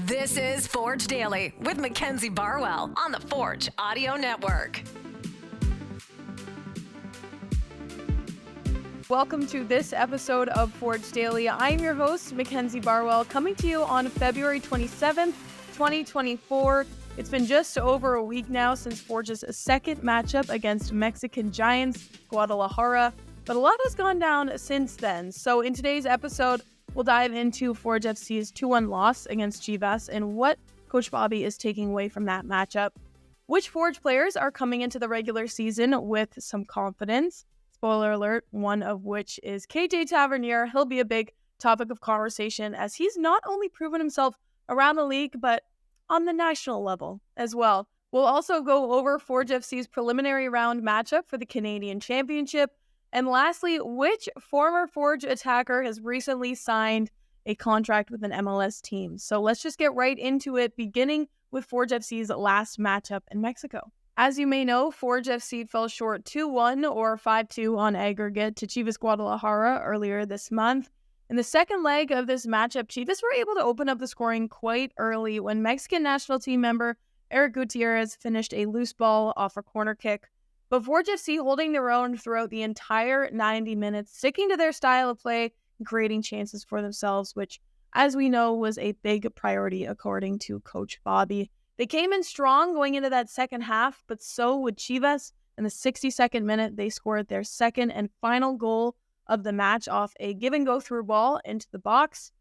This is Forge Daily with Mackenzie Barwell on the Forge Audio Network. Welcome to this episode of Forge Daily. I'm your host, Mackenzie Barwell, coming to you on February 27th, 2024. It's been just over a week now since Forge's second matchup against Mexican giants Guadalajara, but a lot has gone down since then. So in today's episode, we'll dive into Forge FC's 2-1 loss against Chivas and what Coach Bobby is taking away from that matchup, which Forge players are coming into the regular season with some confidence. Spoiler alert, one of which is KJ Tavernier. He'll be a big topic of conversation as he's not only proven himself around the league, but on the national level as well. We'll also go over Forge FC's preliminary round matchup for the Canadian Championship. And lastly, which former Forge attacker has recently signed a contract with an MLS team? So let's just get right into it, beginning with Forge FC's last matchup in Mexico. As you may know, Forge FC fell short 2-1 or 5-2 on aggregate to Chivas Guadalajara earlier this month. In the second leg of this matchup, Chivas were able to open up the scoring quite early when Mexican national team member Eric Gutierrez finished a loose ball off a corner kick. But Forge FC holding their own throughout the entire 90 minutes, sticking to their style of play and creating chances for themselves, which, as we know, was a big priority according to Coach Bobby. They came in strong going into that second half, but so would Chivas. In the 62nd minute, they scored their second and final goal of the match off a give-and-go through ball into the box.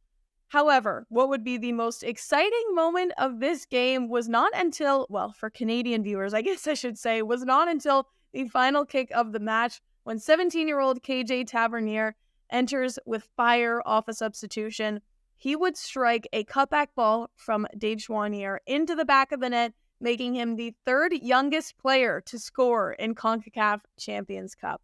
However, what would be the most exciting moment of this game was not until, well, for Canadian viewers, I guess I should say, was not until the final kick of the match when 17-year-old KJ Tavernier enters with fire off a substitution. He would strike a cutback ball from Dave Schwanier into the back of the net, making him the third youngest player to score in CONCACAF Champions Cup.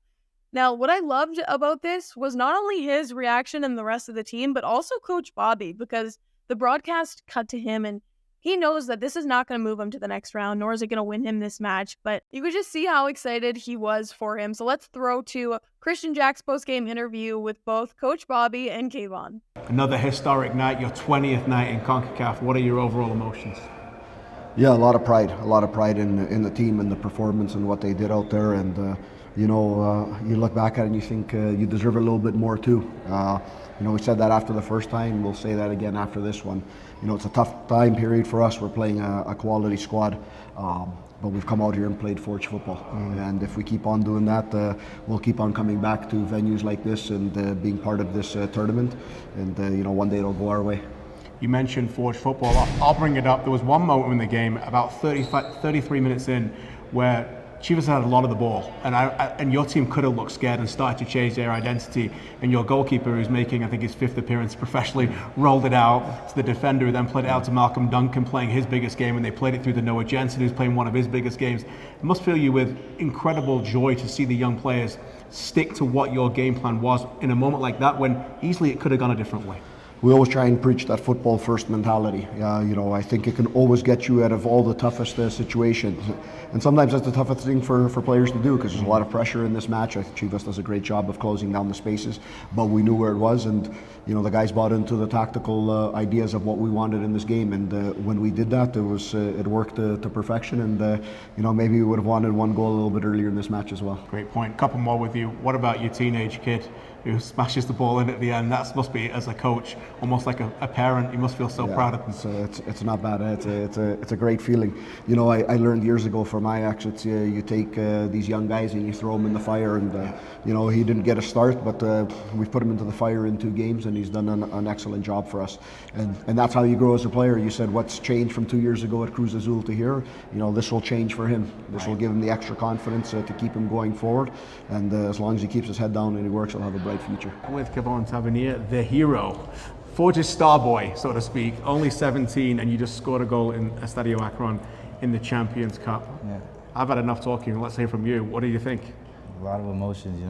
Now, what I loved about this was not only his reaction and the rest of the team, but also Coach Bobby, because the broadcast cut to him and he knows that this is not going to move him to the next round, nor is it going to win him this match, but you could just see how excited he was for him. So let's throw to Christian Jack's post-game interview with both Coach Bobby and Kayvon. Another historic night, your 20th night in CONCACAF. What are your overall emotions? Yeah, a lot of pride in the team and the performance and what they did out there. And you look back at it and you think you deserve a little bit more too. We said that after the first time. We'll say that again after this one. It's a tough time period for us. We're playing a quality squad, but we've come out here and played Forge football. And if we keep on doing that, we'll keep on coming back to venues like this and being part of this tournament. And one day it'll go our way. You mentioned Forge football. I'll bring it up. There was one moment in the game, about 33 minutes in, where Chivas had a lot of the ball, and your team could have looked scared and started to change their identity. And your goalkeeper, who's making, I think, his 5th appearance professionally, rolled it out to the defender, who then played it out to Malcolm Duncan, playing his biggest game, and they played it through to Noah Jensen, who's playing one of his biggest games. It must fill you with incredible joy to see the young players stick to what your game plan was in a moment like that, when easily it could have gone a different way. We always try and preach that football first mentality. I think it can always get you out of all the toughest situations. And sometimes that's the toughest thing for players to do, because there's a lot of pressure in this match. I think Chivas does a great job of closing down the spaces, but we knew where it was, and the guys bought into the tactical ideas of what we wanted in this game. And when we did that, it worked to perfection. And maybe we would have wanted one goal a little bit earlier in this match as well. Great point. Couple more with you. What about your teenage kid who smashes the ball in at the end? That must be, as a coach, almost like a parent. You must feel so proud of them. It's not bad. It's a great feeling. I learned years ago from Ajax, you take these young guys and you throw them in the fire, and he didn't get a start, but we've put him into the fire in 2 games, and he's done an excellent job for us. And that's how you grow as a player. You said what's changed from 2 years ago at Cruz Azul to here. This will change for him. This will give him the extra confidence to keep him going forward. And as long as he keeps his head down and he works, he'll have a bright future. With Kevon Tavernier, the hero, Forge's star boy, so to speak, only 17, and you just scored a goal in Estadio Akron in the Champions Cup. Yeah. I've had enough talking. Let's hear from you. What do you think? A lot of emotions,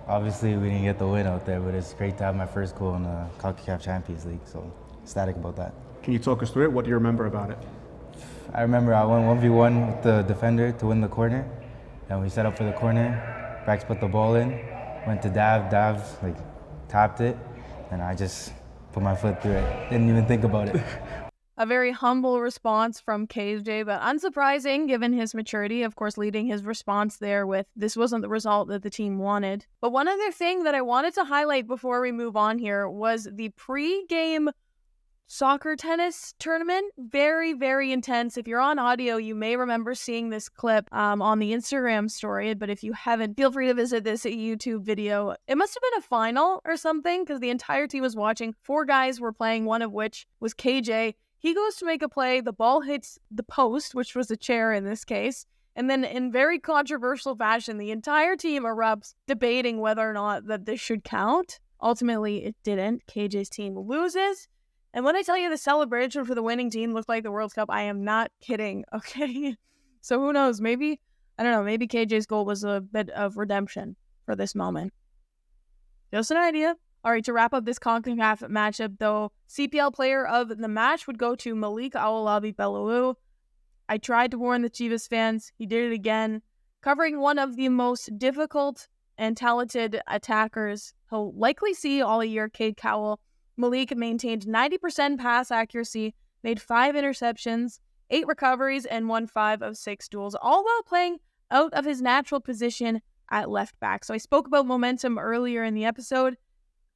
Obviously, we didn't get the win out there, but it's great to have my first goal in the CONCACAF Champions League, so ecstatic about that. Can you talk us through it? What do you remember about it? I remember I won 1v1 with the defender to win the corner, and we set up for the corner. Brax put the ball in, went to Dav, tapped it, and I just put my foot through it. Didn't even think about it. A very humble response from KJ, but unsurprising given his maturity, of course, leading his response there with this wasn't the result that the team wanted. But one other thing that I wanted to highlight before we move on here was the pre-game soccer tennis tournament. Very, very intense. If you're on audio, you may remember seeing this clip on the Instagram story, but if you haven't, feel free to visit this YouTube video. It must have been a final or something because the entire team was watching. 4 guys were playing, one of which was KJ. He goes to make a play, the ball hits the post, which was a chair in this case, and then in very controversial fashion, the entire team erupts debating whether or not that this should count. Ultimately, it didn't. KJ's team loses. And when I tell you the celebration for the winning team looked like the World Cup, I am not kidding, okay? So who knows? Maybe KJ's goal was a bit of redemption for this moment. Just an idea. All right, to wrap up this CONCACAF matchup, though, CPL player of the match would go to Malik Awolabi Bellewu. I tried to warn the Chivas fans. He did it again. Covering one of the most difficult and talented attackers he'll likely see all year, Cade Cowell. Malik maintained 90% pass accuracy, made 5 interceptions, 8 recoveries, and won 5 of 6 duels, all while playing out of his natural position at left back. So I spoke about momentum earlier in the episode.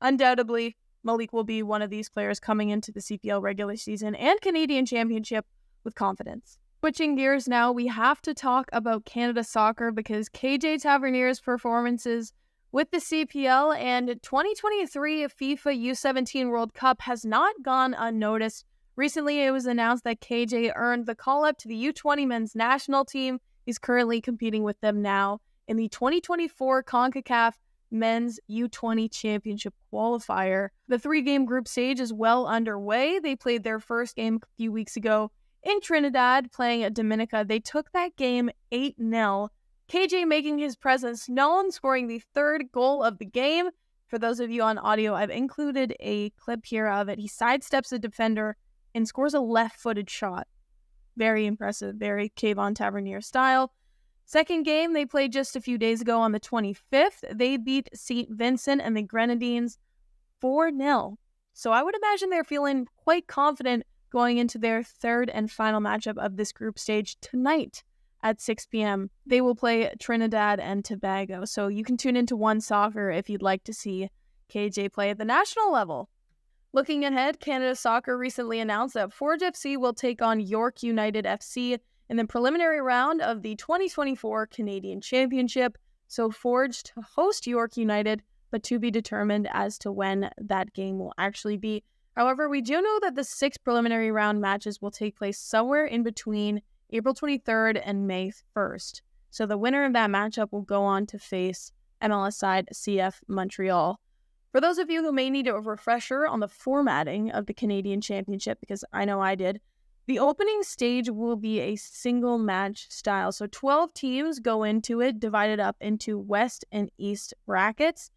Undoubtedly, Malik will be one of these players coming into the CPL regular season and Canadian Championship with confidence. Switching gears now, we have to talk about Canada soccer because KJ Tavernier's performances with the CPL and 2023 FIFA U17 World Cup has not gone unnoticed. Recently, it was announced that KJ earned the call-up to the U20 men's national team. He's currently competing with them now in the 2024 CONCACAF Men's U20 Championship qualifier. The 3-game group stage is well underway. They played their first game a few weeks ago in Trinidad, playing at Dominica. They took that game 8-0. KJ making his presence known, scoring the 3rd goal of the game. For those of you on audio, I've included a clip here of it. He sidesteps a defender and scores a left-footed shot. Very impressive, very Kayvon Tavernier style. Second game, they played just a few days ago on the 25th. They beat St. Vincent and the Grenadines 4-0. So I would imagine they're feeling quite confident going into their 3rd and final matchup of this group stage tonight at 6 p.m. They will play Trinidad and Tobago. So you can tune into One Soccer if you'd like to see KJ play at the national level. Looking ahead, Canada Soccer recently announced that Forge FC will take on York United FC in the preliminary round of the 2024 Canadian Championship. So Forge to host York United, but to be determined as to when that game will actually be. However, we do know that the 6 preliminary round matches will take place somewhere in between April 23rd and May 1st. So the winner of that matchup will go on to face MLS side CF Montreal. For those of you who may need a refresher on the formatting of the Canadian Championship, because I know I did, the opening stage will be a single match style. So 12 teams go into it, divided up into West and East brackets.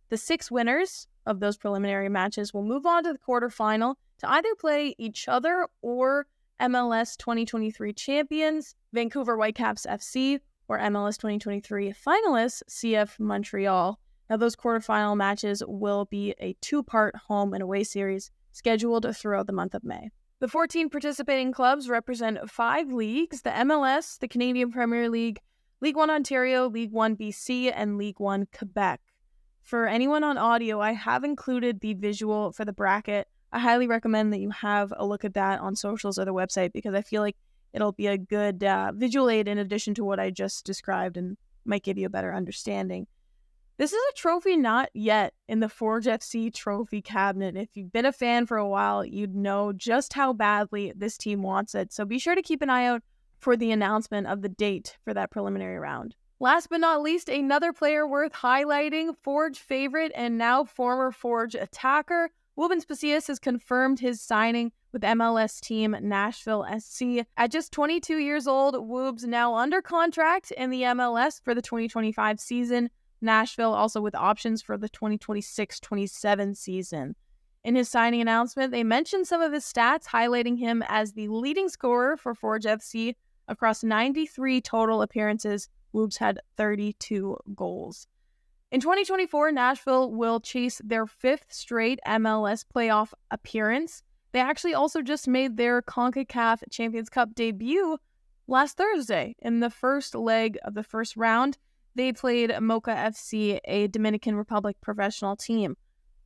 The 6 winners of those preliminary matches will move on to the quarterfinal to either play each other or MLS 2023 champions, Vancouver Whitecaps FC, or MLS 2023 finalists, CF Montreal. Now, those quarterfinal matches will be a 2-part home and away series scheduled throughout the month of May. The 14 participating clubs represent 5 leagues: the MLS, the Canadian Premier League, League One Ontario, League One BC, and League One Quebec. For anyone on audio, I have included the visual for the bracket. I highly recommend that you have a look at that on socials or the website because I feel like it'll be a good visual aid in addition to what I just described and might give you a better understanding. This is a trophy not yet in the Forge FC trophy cabinet. If you've been a fan for a while, you'd know just how badly this team wants it. So be sure to keep an eye out for the announcement of the date for that preliminary round. Last but not least, another player worth highlighting, Forge favorite and now former Forge attacker. Woobens Pacius has confirmed his signing with MLS team Nashville SC. At just 22 years old, Woobs now under contract in the MLS for the 2025 season. Nashville also with options for the 2026-27 season. In his signing announcement, they mentioned some of his stats, highlighting him as the leading scorer for Forge FC across 93 total appearances. Woobs had 32 goals. In 2024, Nashville will chase their 5th straight MLS playoff appearance. They actually also just made their CONCACAF Champions Cup debut last Thursday. In the first leg of the first round, they played Mocha FC, a Dominican Republic professional team.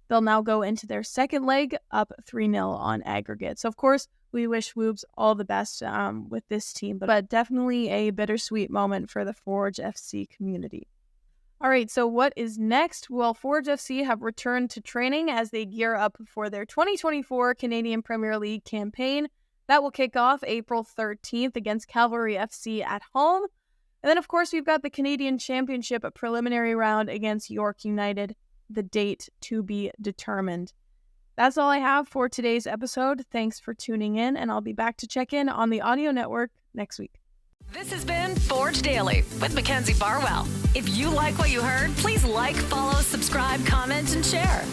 They'll now go into their second leg up 3-0 on aggregate. So, of course, we wish Woobs all the best with this team, but definitely a bittersweet moment for the Forge FC community. All right, so what is next? Well, Forge FC have returned to training as they gear up for their 2024 Canadian Premier League campaign. That will kick off April 13th against Cavalry FC at home. And then, of course, we've got the Canadian Championship preliminary round against York United, the date to be determined. That's all I have for today's episode. Thanks for tuning in, and I'll be back to check in on the audio network next week. This has been Forge Daily with Mackenzie Barwell. If you like what you heard, please like, follow, subscribe, comment, and share.